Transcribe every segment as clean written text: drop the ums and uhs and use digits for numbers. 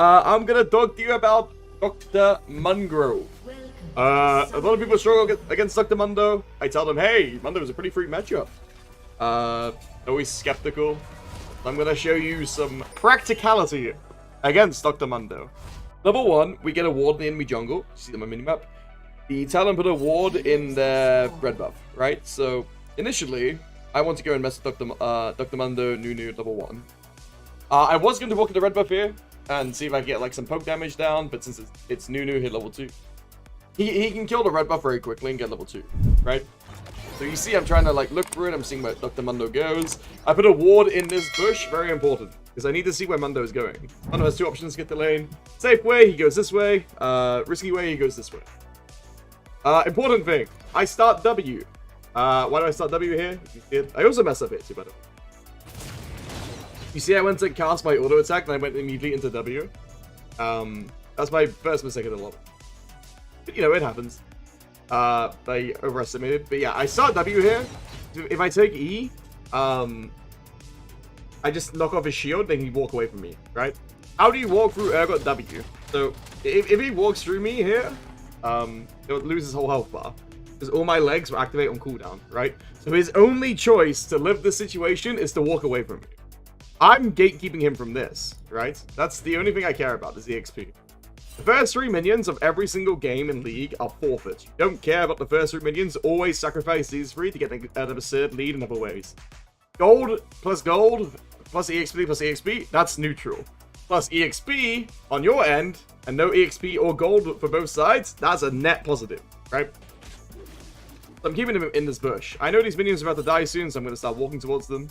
I'm gonna talk to you about Dr. Mungrove. A lot of people struggle against Dr. Mundo. I tell them, hey, Mundo is a pretty free matchup. Always skeptical. I'm gonna show you some practicality against Dr. Mundo. Level 1, we get a ward in the enemy jungle. You see them on minimap. The talent put a ward in their red buff, right? So, initially, I want to go and mess with Dr. Mundo, Nunu, level 1. I was going to walk into red buff here and see if I can get like some poke damage down, but since it's Nunu, hit level 2. He can kill the red buff very quickly and get level 2, right? So you see I'm trying to like look through it, I'm seeing where Dr. Mundo goes. I put a ward in this bush, very important, because I need to see where Mundo is going. Mundo has 2 options to get the lane. Safe way, he goes this way. Risky way, he goes this way. Important thing, I start W. Why do I start W here? You see it? I also mess up here too, by the way. You see I went to cast my auto attack and I went immediately into W. That's my first mistake of the level. But you know, it happens. I overestimated. But yeah, I start W here. If I take E, I just knock off his shield, then he walk away from me, right? How do you walk through Urgot W? So, if he walks through me here, he'll lose his whole health bar. Because all my legs will activate on cooldown, right? So his only choice to live this situation is to walk away from me. I'm gatekeeping him from this, right? That's the only thing I care about, is the XP. The first 3 minions of every single game in League are forfeit. You don't care about the first 3 minions, always sacrifice these 3 to get an absurd lead in other ways. Gold plus EXP plus EXP, that's neutral. Plus EXP on your end, and no EXP or gold for both sides, that's a net positive, right? So I'm keeping him in this bush. I know these minions are about to die soon, so I'm going to start walking towards them.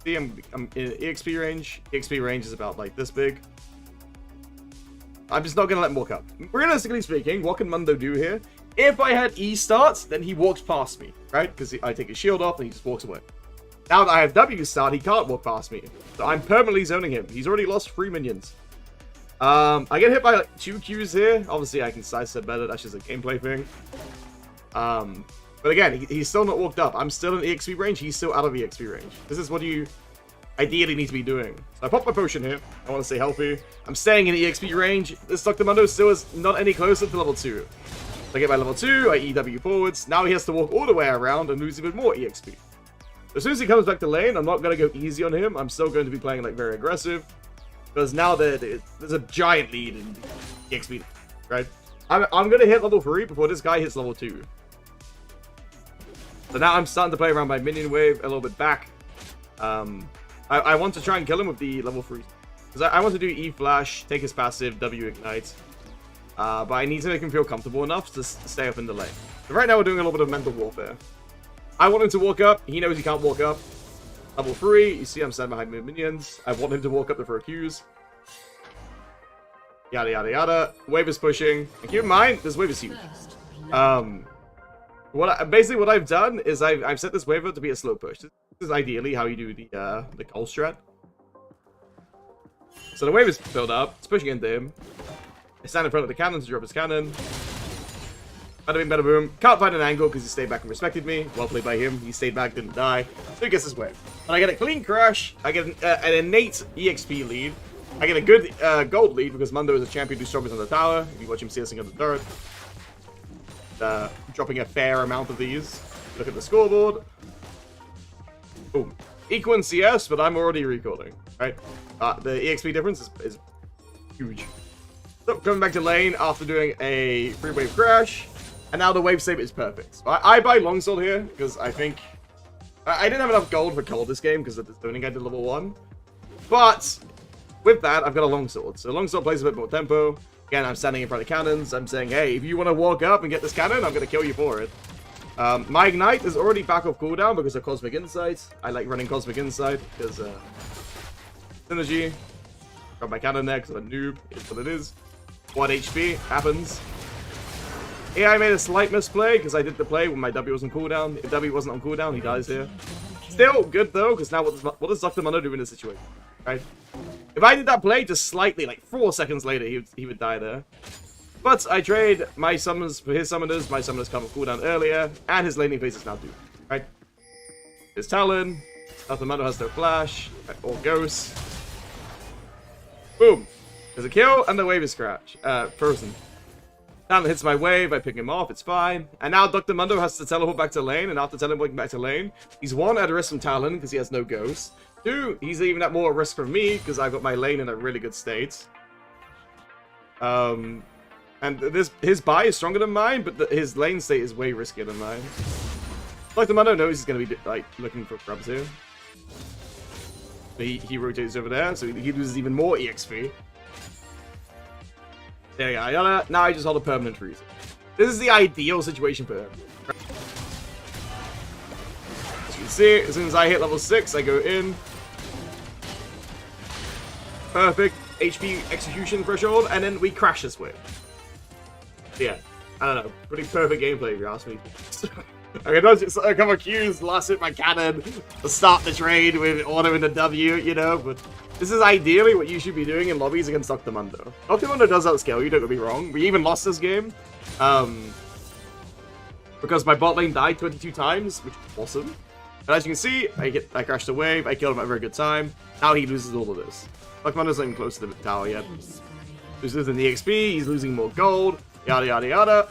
See, I'm in EXP range. EXP range is about like this big. I'm just not going to let him walk up. Realistically speaking, what can Mundo do here? If I had E starts, then he walks past me, right? Because I take his shield off and he just walks away. Now that I have W start, he can't walk past me. So I'm permanently zoning him. He's already lost 3 minions. I get hit by like 2 Qs here. Obviously, I can sidestep better. That's just a gameplay thing. But again, he's still not walked up. I'm still in EXP range. He's still out of EXP range. This is what you ideally need to be doing. So I pop my potion here. I want to stay healthy. I'm staying in EXP range. This Dr. Mundo still is not any closer to level 2. So I get my level 2. I EW forwards. Now he has to walk all the way around and lose even more EXP. As soon as he comes back to lane, I'm not going to go easy on him. I'm still going to be playing like very aggressive. Because now there's a giant lead in EXP, right? I'm going to hit level 3 before this guy hits level 2. So now I'm starting to play around my minion wave a little bit back. I want to try and kill him with the level 3. Because I want to do E-Flash, take his passive, W-Ignite. But I need to make him feel comfortable enough to stay up in the lane. So right now we're doing a little bit of mental warfare. I want him to walk up. He knows he can't walk up. Level 3, you see I'm standing behind my minions. I want him to walk up to throw Qs. Yada, yada, yada. Wave is pushing. And keep in mind, this wave is huge. Basically what I've done is I've set this wave up to be a slow push. This is ideally how you do the call strat. So the wave is filled up. It's pushing into him. I stand in front of the cannon to drop his cannon. Bada bing, bada boom. Can't find an angle because he stayed back and respected me. Well played by him. He stayed back, didn't die. So he gets his wave. And I get a clean crash. I get an innate EXP lead. I get a good gold lead because Mundo is a champion who struggles on the tower. If you watch him CSing on the turret. Dropping a fair amount of these. Look at the scoreboard. Boom. Equal in CS, but I'm already recalling. Right? The EXP difference is huge. So, coming back to lane after doing a free wave crash. And now the wave save is perfect. So I buy longsword here because I think... I didn't have enough gold for cold this game because of the zoning I did level 1. But with that, I've got a longsword. So longsword plays a bit more tempo. Again, I'm standing in front of cannons. I'm saying, hey, if you want to walk up and get this cannon, I'm going to kill you for it. My Ignite is already back off cooldown because of Cosmic Insight. I like running Cosmic Insight because synergy. Got my cannon there because I'm a noob. It's what it is. 1 HP. Happens. Yeah, I made a slight misplay because I did the play when my W was on cooldown. If W wasn't on cooldown, he dies here. Still good though, because now what does Dr. Mundo do in this situation? Right? If I did that play just slightly, like 4 seconds later, he would die there. But I trade my summons for his summoners. My summoners come on cooldown earlier, and his laning phase is now due. Right? His Talon. Dr. Mundo has no flash or ghost. Boom. There's a kill, and the wave is frozen. Talon hits my wave, I pick him off, it's fine. And now Dr. Mundo has to teleport back to lane, and after teleporting back to lane, he's 1, at risk from Talon, because he has no ghost. 2, he's even at more risk from me, because I've got my lane in a really good state. And his buy is stronger than mine, but his lane state is way riskier than mine. Dr. Mundo knows he's going to be, like, looking for grubs here. He rotates over there, so he loses even more EXP. There we go. Now I just hold a permanent freeze. This is the ideal situation for him. As you can see, as soon as I hit level 6, I go in. Perfect HP execution threshold, and then we crash this way. Yeah, I don't know. Pretty perfect gameplay if you ask me. Okay, don't just come accused, last hit my cannon, to start the trade with auto in the W, you know, but this is ideally what you should be doing in lobbies against Dr. Mundo. Dr. Mundo does outscale you, don't get me wrong. We even lost this game. Because my bot lane died 22 times, which is awesome. But as you can see, I crashed the wave, I killed him at a very good time. Now he loses all of this. Dr. Mundo's not even close to the tower yet. He's losing the XP, he's losing more gold, yada yada yada.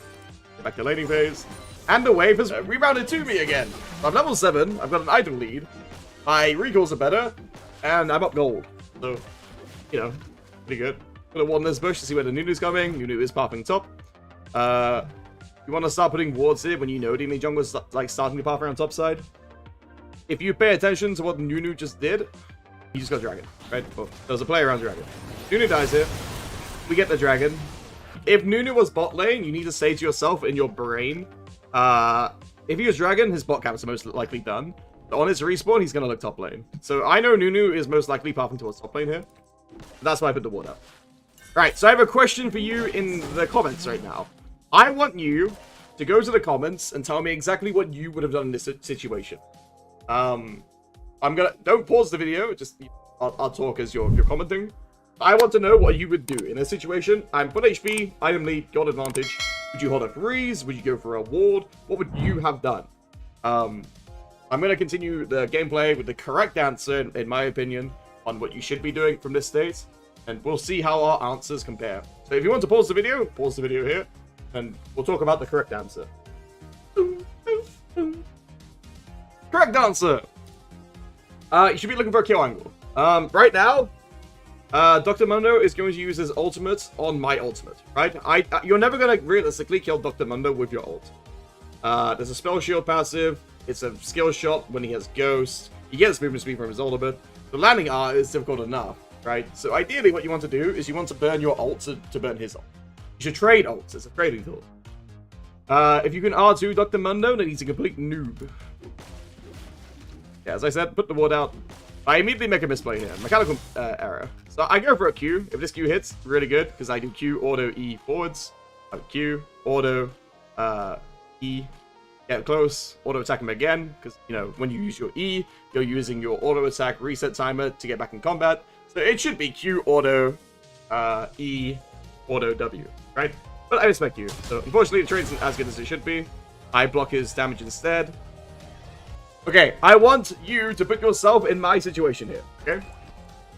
Get back to laning phase. And the wave has rebounded to me again. I'm level 7, I've got an item lead, my recalls are better, and I'm up gold. So, you know, pretty good. Gonna warden this bush to see where the Nunu's coming. Nunu is popping top. You want to start putting wards here when you know the enemy jungler's like starting to pop around top side. If you pay attention to what Nunu just did, you just got dragon, right? Well, there's a play around dragon. Nunu dies here. We get the dragon. If Nunu was bot lane, you need to say to yourself in your brain, if he was dragon, his bot camps are most likely done. But on his respawn, he's going to look top lane. So I know Nunu is most likely pathing towards top lane here. That's why I put the ward up. Right, so I have a question for you in the comments right now. I want you to go to the comments and tell me exactly what you would have done in this situation. Don't pause the video, just I'll talk as you're commenting. I want to know what you would do in a situation. I'm full HP, item lead, gold advantage. Would you hold a freeze? Would you go for a ward? What would you have done? I'm going to continue the gameplay with the correct answer, in my opinion, on what you should be doing from this state. And we'll see how our answers compare. So if you want to pause the video here, and we'll talk about the correct answer. Correct answer! You should be looking for a kill angle. Right now, Dr. Mundo is going to use his ultimate on my ultimate, right? You're never going to realistically kill Dr. Mundo with your ult. There's a spell shield passive. It's a skill shot when he has ghost. He gets movement speed from his ultimate. The landing R is difficult enough, right? So ideally what you want to do is you want to burn your ult to burn his ult. You should trade ults. It's a trading tool. If you can R2 Dr. Mundo, then he's a complete noob. Yeah, as I said, put the ward out. I immediately make a misplay here. Mechanical error. So I go for a Q. If this Q hits, really good, because I do Q, auto, E forwards. Q, auto, E, get close, auto attack him again, because, you know, when you use your E, you're using your auto attack reset timer to get back in combat. So it should be Q, auto, E, auto, W, right? But I respect you. So unfortunately, the trade isn't as good as it should be. I block his damage instead. Okay, I want you to put yourself in my situation here, okay?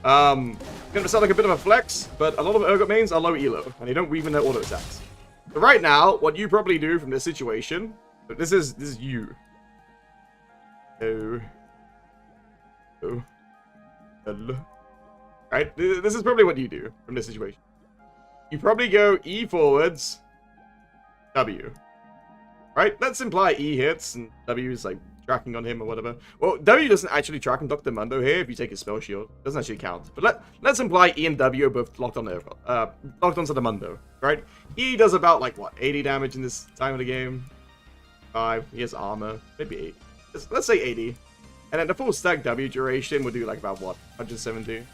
Gonna sound like a bit of a flex, but a lot of Urgot mains are low elo, and they don't weave in their auto attacks. So right now, what you probably do from this situation, this is you. Right? This is probably what you do from this situation. You probably go E forwards, W. Right? Let's imply E hits, and W is like tracking on him or whatever. Well, W doesn't actually track on Dr. Mundo here if you take his spell shield. It doesn't actually count. But let's imply E and W are both locked on locked onto the Mundo, right? E does about like what, 80 damage in this time of the game. 5. He has armor. Maybe 8. Let's say 80. And then the full stack W duration would do like about what? 170.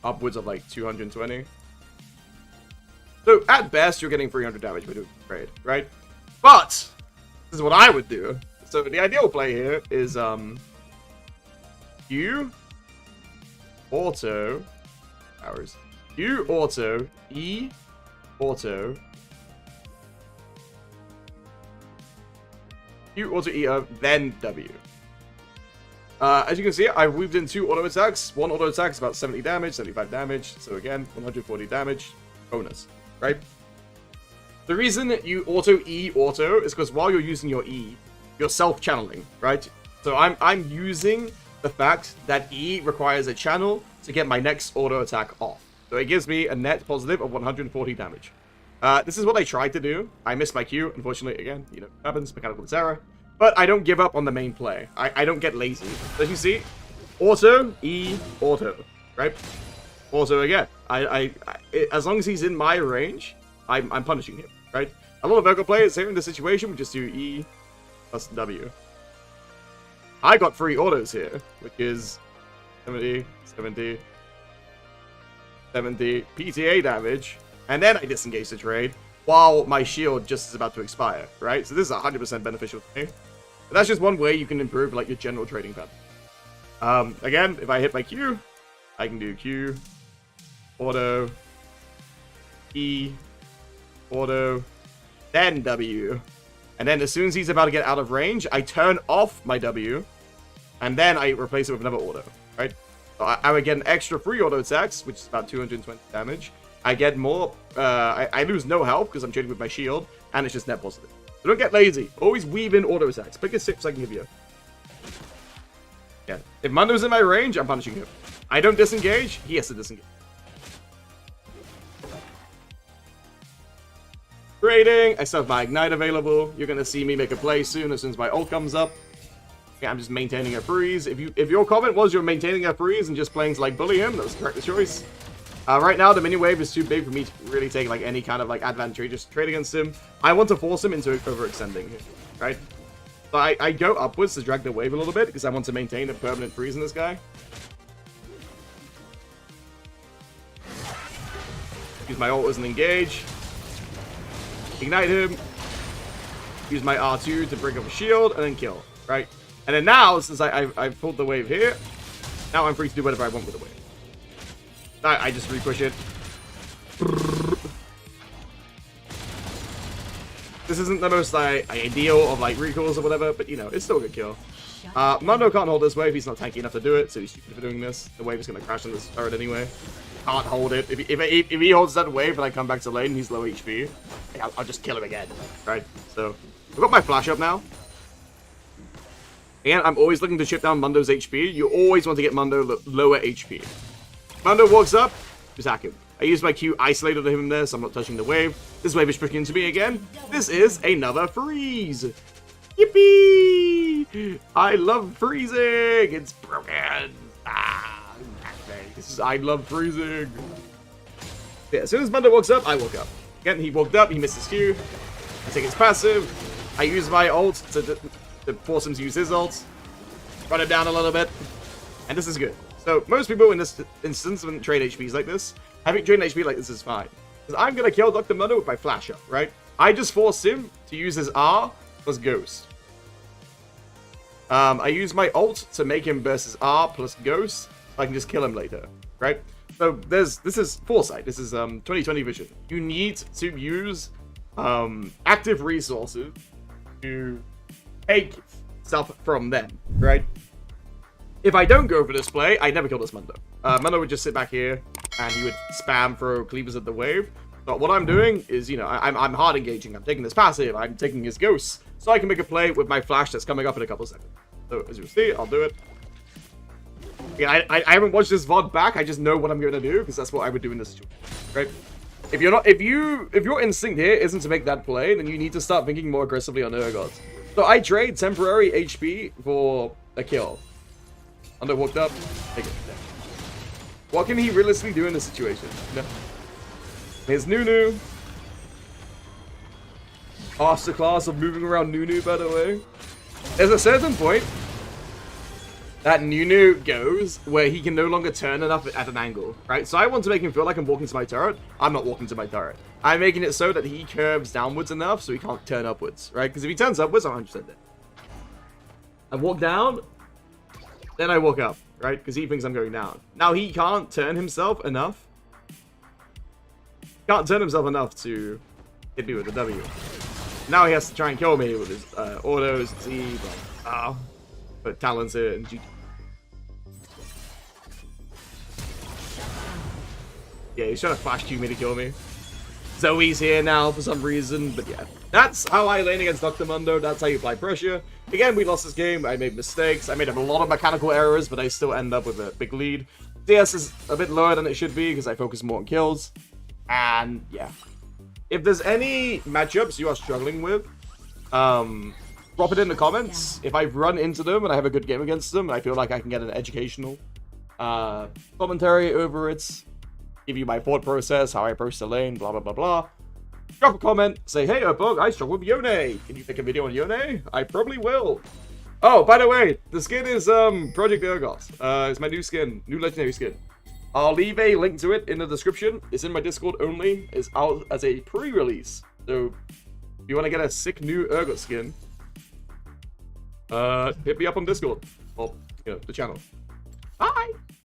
Upwards of like 220. So at best you're getting 300 damage by doing trade, right? But this is what I would do. So the ideal play here is Q auto powers. Q auto, E auto, Q auto E then W. As you can see, I've weaved in 2 auto attacks. One auto attack is about 70 damage, 75 damage. So again, 140 damage bonus, right? The reason you auto is because while you're using your E, you're self-channeling, right? So I'm using the fact that E requires a channel to get my next auto attack off. So it gives me a net positive of 140 damage. This is what I tried to do. I missed my Q, unfortunately, again, you know, happens, mechanical error. But I don't give up on the main play. I don't get lazy. So as you see, auto, E, auto, right? Auto again. As long as he's in my range, I'm punishing him, right? A lot of Urgot players here in this situation would just do E plus W. I got 3 autos here, which is 70, 70, 70 PTA damage, and then I disengage the trade while my shield just is about to expire, right? So this is 100% beneficial to me. But that's just one way you can improve like your general trading pattern. Again, if I hit my Q, I can do Q, auto, E, auto, then W. And then as soon as he's about to get out of range, I turn off my W, and then I replace it with another auto, right? So I would get an extra free auto attacks, which is about 220 damage. I get more, I lose no health because I'm trading with my shield, and it's just net positive. So don't get lazy. Always weave in auto attacks. Pick a 6 I can give you. Yeah. If Mundo's in my range, I'm punishing him. I don't disengage, he has to disengage. Trading, I still have my Ignite available. You're gonna see me make a play soon as my ult comes up. Yeah, I'm just maintaining a freeze. If your comment was you're maintaining a freeze and just playing to like bully him, that was the correct choice. Right now, the mini wave is too big for me to really take like any kind of like advantageous trade against him. I want to force him into overextending, right? So I go upwards to drag the wave a little bit because I want to maintain a permanent freeze in this guy. Use my ult as an engage. Ignite him. Use my R2 to break up a shield and then kill, right? And then now, since I've pulled the wave here, now I'm free to do whatever I want with the wave. I just re-push it. This isn't the most ideal of like recalls or whatever, but you know, it's still a good kill. Mundo can't hold this wave, he's not tanky enough to do it, so he's stupid for doing this. The wave is going to crash on this turret anyway. Can't hold it. If he holds that wave and I come back to lane and he's low HP, I'll just kill him again, right? So, I've got my flash up now. And I'm always looking to chip down Mundo's HP. You always want to get Mundo lower HP. Mundo walks up, just hack him. I use my Q isolated him there, so I'm not touching the wave. This wave is pushing into me again. This is another freeze. Yippee! I love freezing. It's broken. I love freezing. Yeah, as soon as Mundo walks up, I walk up. Again, he walked up, he missed his Q. I take his passive. I use my ult to force him to use his ult. Run him down a little bit. And this is good. So, most people in this instance, when trade HPs like this, having trade HP like this is fine. Because I'm going to kill Dr. Mundo with my flash up, right? I just force him to use his R plus Ghost. I use my ult to make him burst his R plus Ghost, so I can just kill him later, right? So, this is foresight. This is 2020 vision. You need to use active resources to take stuff from them, right? If I don't go for this play, I never kill this Mundo. Mundo would just sit back here, and he would spam throw cleavers at the wave. But what I'm doing is, you know, I'm hard engaging. I'm taking this passive. I'm taking his ghosts, so I can make a play with my flash that's coming up in a couple of seconds. So as you see, I'll do it. Yeah, I haven't watched this VOD back. I just know what I'm going to do because that's what I would do in this situation, right? If your instinct here isn't to make that play, then you need to start thinking more aggressively on Urgot. So I trade temporary HP for a kill. Mundo walked up. Take it. What can he realistically do in this situation? No. Here's Nunu. Masterclass of moving around Nunu, by the way. There's a certain point that Nunu goes where he can no longer turn enough at an angle, right? So I want to make him feel like I'm walking to my turret. I'm not walking to my turret. I'm making it so that he curves downwards enough so he can't turn upwards, right? Because if he turns upwards, I'm 100% dead. I walk down, then I walk up, right? Because he thinks I'm going down. Now he can't turn himself enough. Can't turn himself enough to hit me with a W. Now he has to try and kill me with his autos, Z, but talents it, and GG. Yeah, he's trying to flash Q me to kill me. Zoe's here now for some reason, but yeah. That's how I lane against Dr. Mundo. That's how you apply pressure. Again, we lost this game. I made mistakes. I made a lot of mechanical errors, but I still end up with a big lead. CS is a bit lower than it should be because I focus more on kills. And yeah. If there's any matchups you are struggling with, drop it in the comments. If I've run into them and I have a good game against them, and I feel like I can get an educational commentary over it, give you my thought process, how I approach the lane, blah, blah, blah, blah. Drop a comment, say, hey, Urpog, I struggle with Yone. Can you make a video on Yone? I probably will. Oh, by the way, the skin is Project Urgot. It's my new skin, new legendary skin. I'll leave a link to it in the description. It's in my Discord only. It's out as a pre-release. So, if you want to get a sick new Urgot skin, hit me up on Discord. Or, you know, the channel.